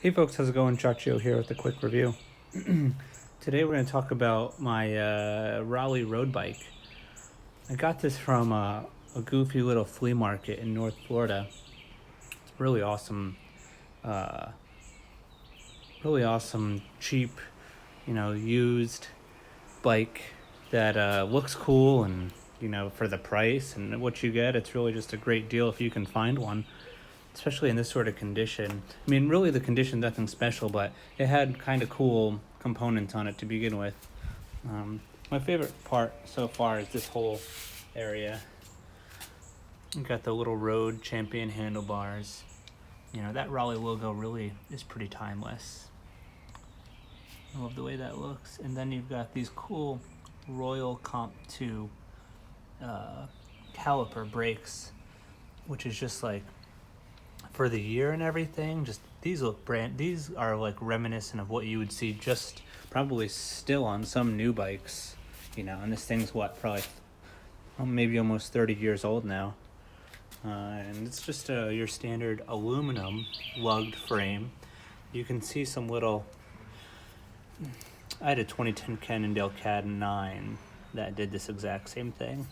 Hey folks, how's it going? Chacho here with a quick review. Today we're going to talk about my Raleigh road bike. I got this from a goofy little flea market in North Florida. It's uh, really awesome, cheap, used bike that looks cool and, for the price and what you get, it's really just a great deal if you can find one. Especially in this sort of condition. I mean, really the condition, nothing special, but it had kind of cool components on it to begin with. My favorite part so far is this whole area. You got the little road champion handlebars. That Raleigh logo really is pretty timeless. I love the way that looks. And then you've got these cool Royal Comp 2 caliper brakes, which is just like for the year and everything. Just these are like reminiscent of what you would see just probably still on some new bikes, and this thing's probably maybe almost 30 years old now, and it's just your standard aluminum lugged frame. You can see some little, I had a 2010 Cannondale CAD 9 that did this exact same thing.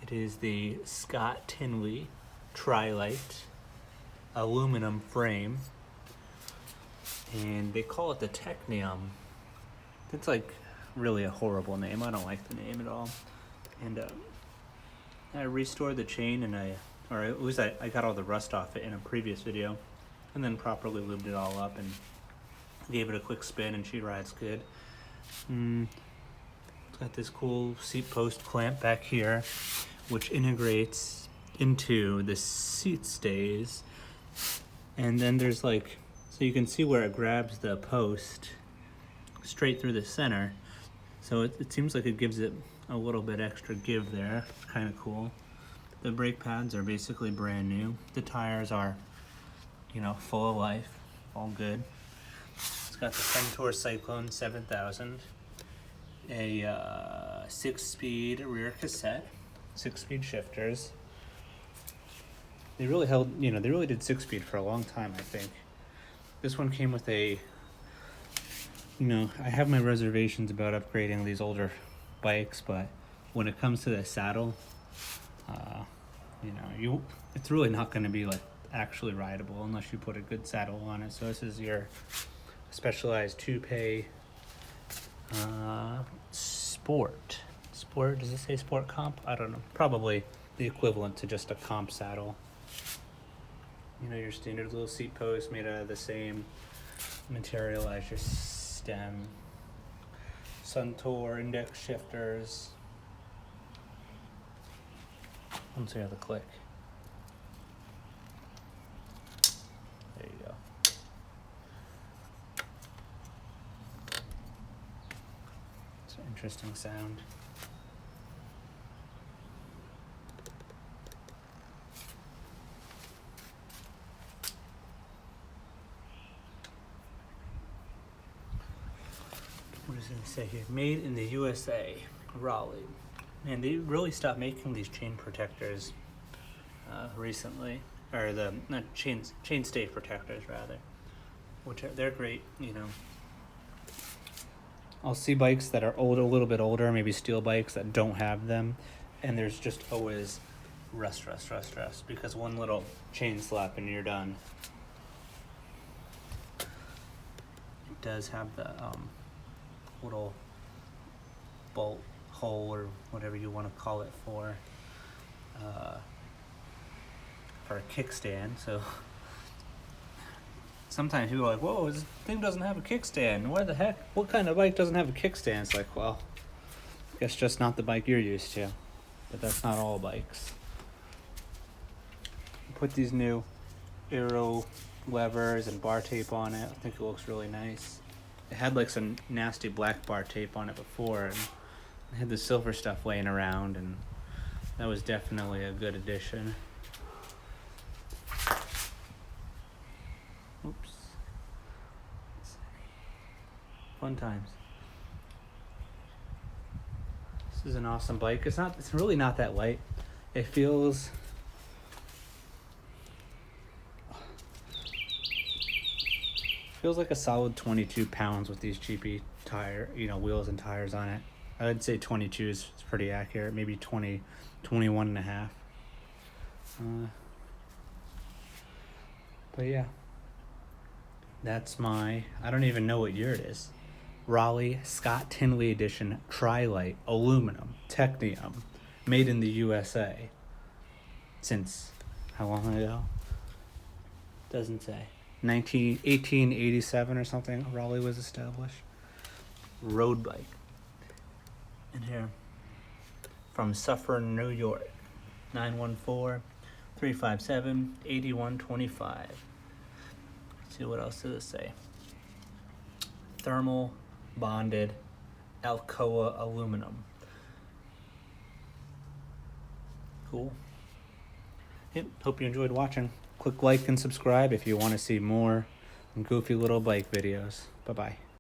It is the Scott Tinley Tri-lite aluminum frame, and they call it the Technium. It's like really a horrible name. I don't like the name at all. And I restored the chain, I got all the rust off it in a previous video, and then properly lubed it all up and gave it a quick spin, and she rides good. It's got this cool seat post clamp back here, which integrates into the seat stays, and then there's so you can see where it grabs the post straight through the center, so it seems like it gives it a little bit extra give there. It's kind of cool. The brake pads are basically brand new. The tires are full of life, all good. It's got the Centaur Cyclone 7000, a 6-speed rear cassette, 6-speed shifters. They really did 6-speed for a long time, I think. This one came with I have my reservations about upgrading these older bikes, but when it comes to the saddle, it's really not going to be actually rideable unless you put a good saddle on it. So this is your Specialized Toupee Sport. Does it say Sport Comp? I don't know. Probably the equivalent to just a comp saddle. Your standard little seat post made out of the same material as your stem. Suntour index shifters. Let's hear the click. There you go. It's an interesting sound. What does it say here? Made in the USA, Raleigh. And they really stopped making these chain protectors recently, or not chain stay protectors rather, they're great. I'll see bikes that are old, a little bit older, maybe steel bikes that don't have them, and there's just always rust, because one little chain slap and you're done. It does have the little bolt hole or whatever you want to call it for a kickstand. So sometimes people are like, whoa, this thing doesn't have a kickstand. What kind of bike doesn't have a kickstand? It's like, well, I guess just not the bike you're used to, but that's not all bikes. Put these new Aero levers and bar tape on it. I think it looks really nice. It had some nasty black bar tape on it before, and I had the silver stuff laying around, and that was definitely a good addition. Oops. Fun times. This is an awesome bike. It's really not that light. It feels Feels like a solid 22 pounds with these cheapy wheels and tires on it. I'd say 22 is pretty accurate. Maybe 20, 21 and a half. But yeah, that's I don't even know what year it is. Raleigh Scott Tinley edition Tri-lite aluminum Technium, made in the USA. Since how long ago? Doesn't say. 1887 or something, Raleigh was established. Road bike. And here, from Suffern, New York, 914-357-8125. Let's see, what else does it say? Thermal bonded Alcoa aluminum. Cool. Yep, hope you enjoyed watching. Click like and subscribe if you want to see more goofy little bike videos. Bye-bye.